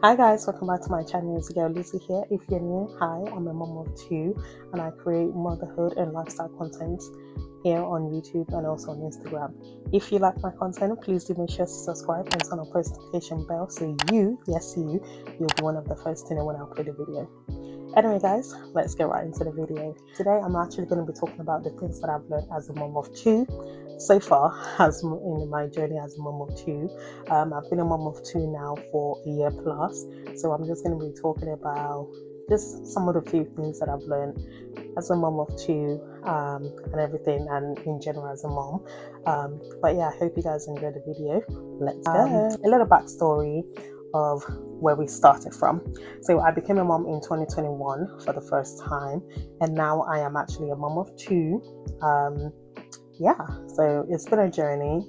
Hi guys, welcome back to my channel. It's girl Lizzie here. If you're new, hi, I'm a mom of two and I create motherhood and lifestyle content here on YouTube and also on Instagram. If you like my content, please do make sure to subscribe and turn on post notification bell so you'll be one of the first to know when I upload a video. Anyway guys, let's get right into the video. Today I'm actually going to be talking about the things that I've learned as a mom of two so far as in my journey as a mom of two. I've been a mom of two now for a year plus, so I'm just going to be talking about just some of the few things that I've learned as a mom of two and everything, and in general as a mom. But yeah, I hope you guys enjoyed the video. Let's go. A little backstory of where we started from. So I became a mom in 2021 for the first time, and now I am actually a mom of two. So it's been a journey,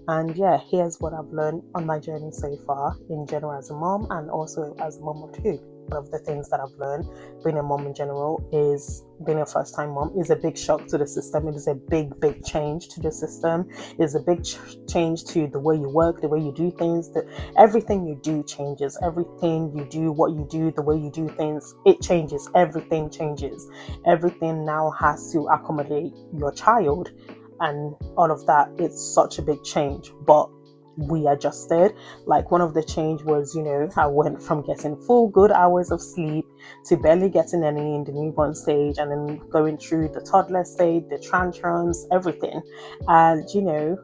and yeah, here's what I've learned on my journey so far in general as a mom and also as a mom of two. One of the things that I've learned being a mom in general is being a first-time mom is a big shock to the system. It is a big change to the system. It's a big change to the way you work, the way you do things. Everything you do changes. Everything you do, what you do, the way you do things, it changes. Everything changes. Everything now has to accommodate your child and all of that. It's such a big change, but we adjusted. Like, one of the change was, I went from getting full good hours of sleep to barely getting any in the newborn stage, and then going through the toddler stage, the tantrums, everything. And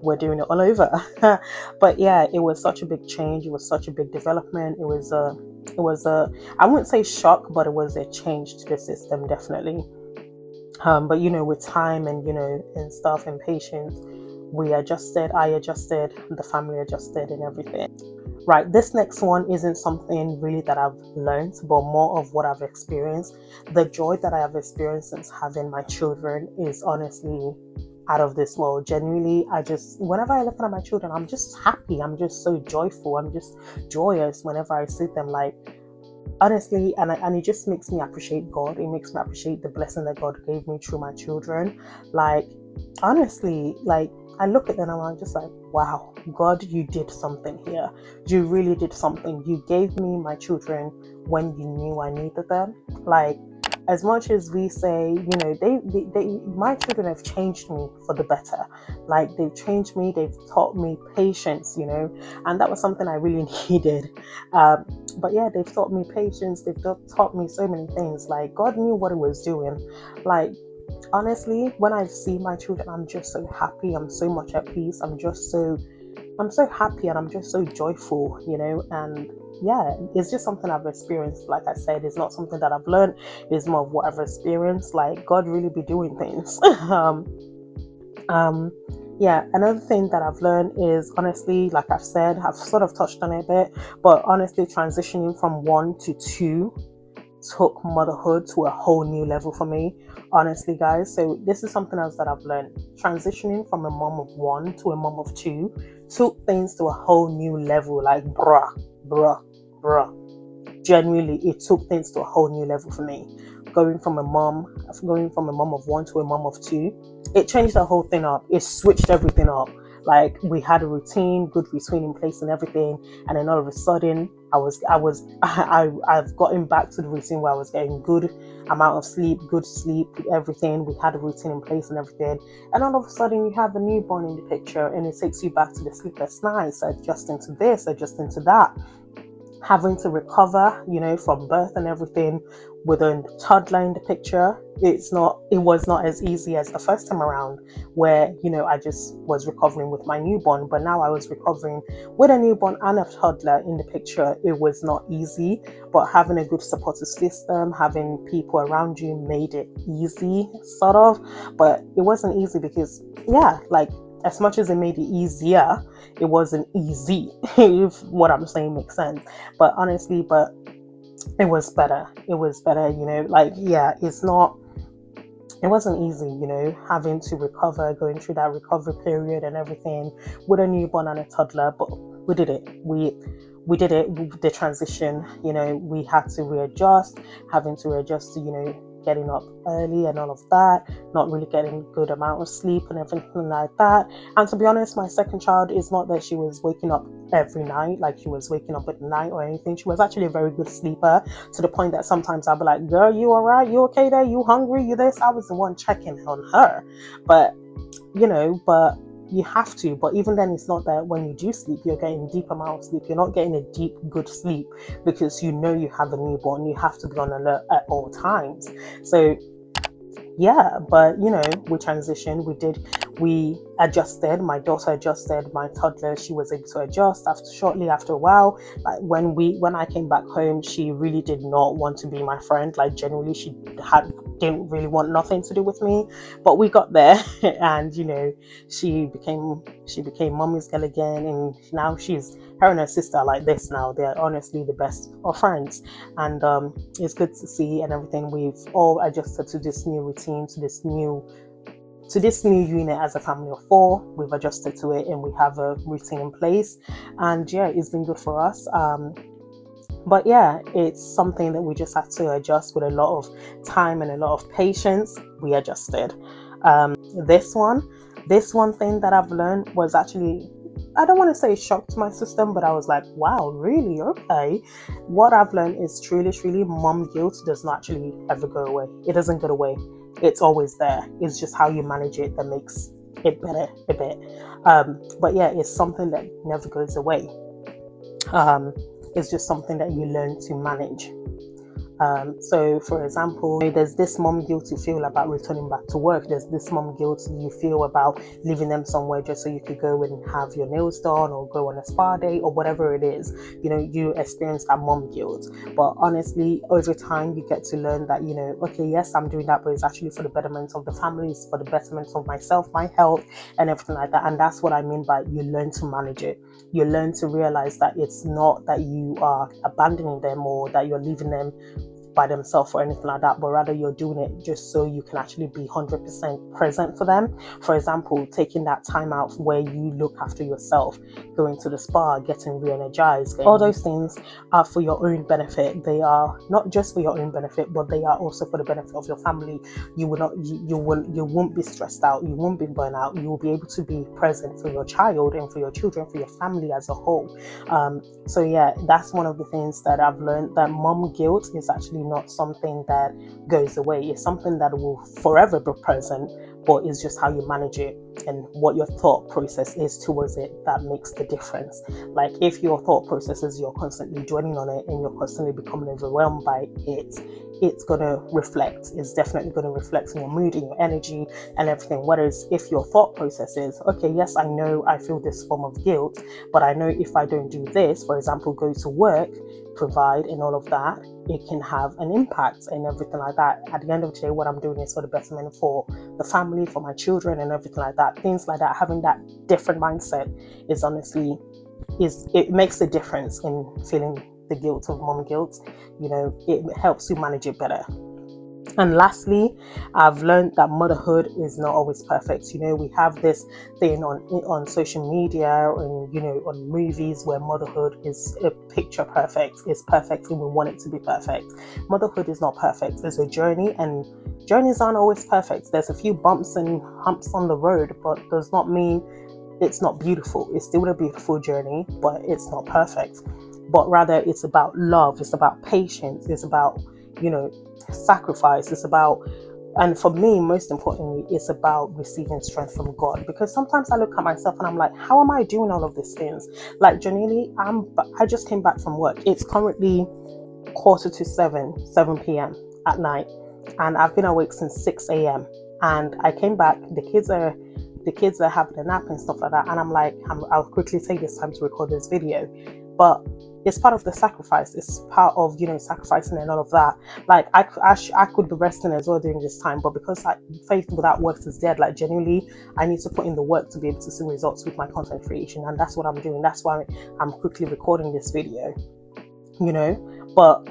we're doing it all over. But yeah, it was such a big change. It was such a big development. It was a I wouldn't say shock, but it was a change to the system, definitely. But with time and and stuff and patience, we adjusted, I adjusted, the family adjusted, and everything. Right, this next one isn't something really that I've learned, but more of what I've experienced. The joy that I have experienced since having my children is honestly out of this world. Genuinely, whenever I look at my children, I'm just happy. I'm just so joyful. I'm just joyous whenever I see them. Like, honestly, and it just makes me appreciate God. It makes me appreciate the blessing that God gave me through my children. Like, honestly, like, I look at them and I'm just like, wow, God, you did something here. You really did something. You gave me my children when you knew I needed them. Like, as much as we say, my children have changed me for the better. Like, they've changed me. They've taught me patience, and that was something I really needed. But yeah, they've taught me patience. They've taught me so many things. Like, God knew what He was doing. Like, honestly, when I see my children, I'm just so happy. I'm so much at peace. I'm so happy, and I'm just so joyful, and yeah, it's just something I've experienced. Like I said, it's not something that I've learned. It's more of what I've experienced. Like, God really be doing things. Yeah, another thing that I've learned is, honestly, like I've said, I've sort of touched on it a bit, but honestly, transitioning from one to two took motherhood to a whole new level for me, honestly, guys. So this is something else that I've learned. Transitioning from a mom of one to a mom of two took things to a whole new level. Like, bruh. Genuinely, it took things to a whole new level for me. Going from a mom of one to a mom of two, it changed the whole thing up. It switched everything up. Like, we had a good routine in place and everything, and then all of a sudden, I've gotten back to the routine where I was getting good amount of sleep, everything. We had a routine in place and everything, and all of a sudden, you have a newborn in the picture, and it takes you back to the sleepless nights, adjusting to this, adjusting to that, having to recover, from birth and everything with a toddler in the picture. It was not as easy as the first time around, where, I just was recovering with my newborn, but now I was recovering with a newborn and a toddler in the picture. It was not easy, but having a good supportive system, having people around you made it easy, sort of. But it wasn't easy because, yeah, like, as much as it made it easier, it wasn't easy, if what I'm saying makes sense. But honestly, it was better. It was better, like, yeah, it wasn't easy, having to recover, going through that recovery period and everything with a newborn and a toddler, but we did it. We did it. The transition, we had to readjust, having to readjust to, getting up early and all of that, not really getting a good amount of sleep and everything like that. And to be honest, my second child, is not that she was waking up every night, like she was waking up at night or anything. She was actually a very good sleeper, to the point that sometimes I'll be like, girl, you all right? You okay there? You hungry? You this? I was the one checking on her. But you have to. But even then, it's not that when you do sleep, you're getting a deep amount of sleep. You're not getting a deep, good sleep, because you have a newborn. You have to be on alert at all times. So yeah, but we transitioned. We adjusted. My daughter adjusted. My toddler, she was able to adjust shortly after a while. Like when I came back home, she really did not want to be my friend. Like genuinely, she didn't really want nothing to do with me. But we got there, and she became mommy's girl again, and now her and her sister are like this now. They're honestly the best of friends, and it's good to see and everything. We've all adjusted to this new routine, to this new unit as a family of 4. We've adjusted to it, and we have a routine in place, and yeah, it's been good for us. But yeah, it's something that we just had to adjust with a lot of time and a lot of patience. We adjusted. This one thing that I've learned was actually, I don't want to say shocked my system, but I was like, wow, really? Okay. What I've learned is truly, mom guilt does not actually ever go away. It doesn't go away. It's always there. It's just how you manage it that makes it better a bit. But yeah, it's something that never goes away. It's just something that you learn to manage. So for example, there's this mom guilt you feel about returning back to work. There's this mom guilt you feel about leaving them somewhere just so you could go and have your nails done or go on a spa day or whatever it is. You experience that mom guilt. But honestly, over time, you get to learn that, okay, yes, I'm doing that, but it's actually for the betterment of the family, it's for the betterment of myself, my health, and everything like that. And that's what I mean by you learn to manage it. You learn to realize that it's not that you are abandoning them or that you're leaving them by themselves or anything like that, but rather you're doing it just so you can actually be 100% present for them. For example, taking that time out where you look after yourself, going to the spa, getting re-energized, all those things are for your own benefit. They are not just for your own benefit, but they are also for the benefit of your family. You won't be stressed out, you won't be burnt out, you will be able to be present for your child and for your children, for your family as a whole. So yeah, that's one of the things that I've learned, that mom guilt is actually not something that goes away. It's something that will forever be present, but it's just how you manage it and what your thought process is towards it that makes the difference. Like if your thought process is you're constantly dwelling on it and you're constantly becoming overwhelmed by it, it's going to reflect. It's definitely going to reflect in your mood, in your energy and everything. Whereas if your thought process is, okay, yes, I know I feel this form of guilt, but I know if I don't do this, for example, go to work, provide and all of that, it can have an impact and everything like that. At the end of the day, what I'm doing is for the betterment for the family, for my children and everything like that. Things like that, having that different mindset is honestly, it makes a difference in feeling the guilt of mom guilt. It helps you manage it better. And lastly, I've learned that motherhood is not always perfect. We have this thing on social media and, on movies where motherhood is a picture perfect. It's perfect and we want it to be perfect. Motherhood is not perfect. It's a journey and journeys aren't always perfect. There's a few bumps and humps on the road, but does not mean it's not beautiful. It's still a beautiful journey, but it's not perfect. But rather it's about love. It's about patience. It's about, sacrifice. It's about, and for me, most importantly, it's about receiving strength from God. Because sometimes I look at myself and I'm like, how am I doing all of these things? Like genuinely, I just came back from work. It's currently 7 p.m. at night, and I've been awake since 6 a.m. And I came back. The kids are having a nap and stuff like that. And I'm like, I'll quickly take this time to record this video. But it's part of the sacrifice. It's part of, sacrificing and all of that. Like I could be resting as well during this time, but because faith without works is dead. Like genuinely, I need to put in the work to be able to see results with my content creation, and that's what I'm doing. That's why I'm quickly recording this video. But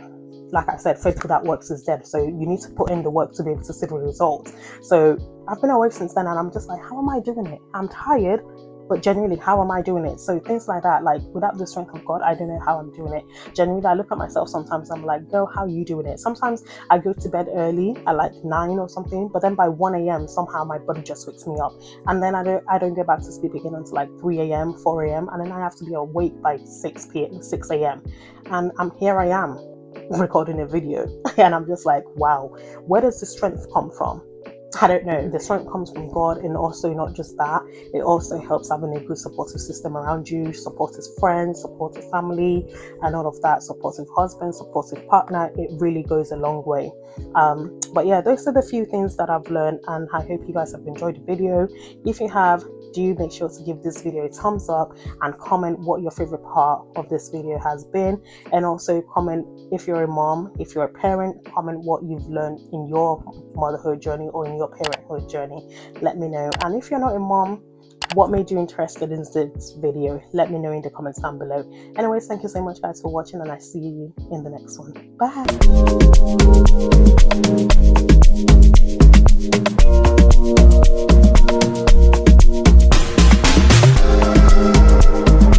like I said, faith without works is dead. So you need to put in the work to be able to see the results. So I've been awake since then, and I'm just like, how am I doing it? I'm tired, but genuinely, how am I doing it? So things like that, like without the strength of God, I don't know how I'm doing it. Genuinely, I look at myself sometimes, I'm like, girl, how are you doing it? Sometimes I go to bed early at like 9 or something, but then by 1 a.m. somehow my body just wakes me up, and then I don't go back to sleep again until like 3 a.m., 4 a.m., and then I have to be awake by 6 a.m. And here I am recording a video and I'm just like, wow, where does the strength come from? I don't know. The strength comes from God, and also not just that, it also helps having a good supportive system around you, supportive friends, supportive family, and all of that, supportive husband, supportive partner. It really goes a long way. But yeah, those are the few things that I've learned, and I hope you guys have enjoyed the video. If you have, do make sure to give this video a thumbs up and comment what your favorite part of this video has been, and also comment if you're a mom, if you're a parent, comment what you've learned in your motherhood journey or in your parenthood journey. Let me know. And if you're not a mom, what made you interested in this video? Let me know in the comments down below. Anyways, thank you so much guys for watching, and I see you in the next one. Bye.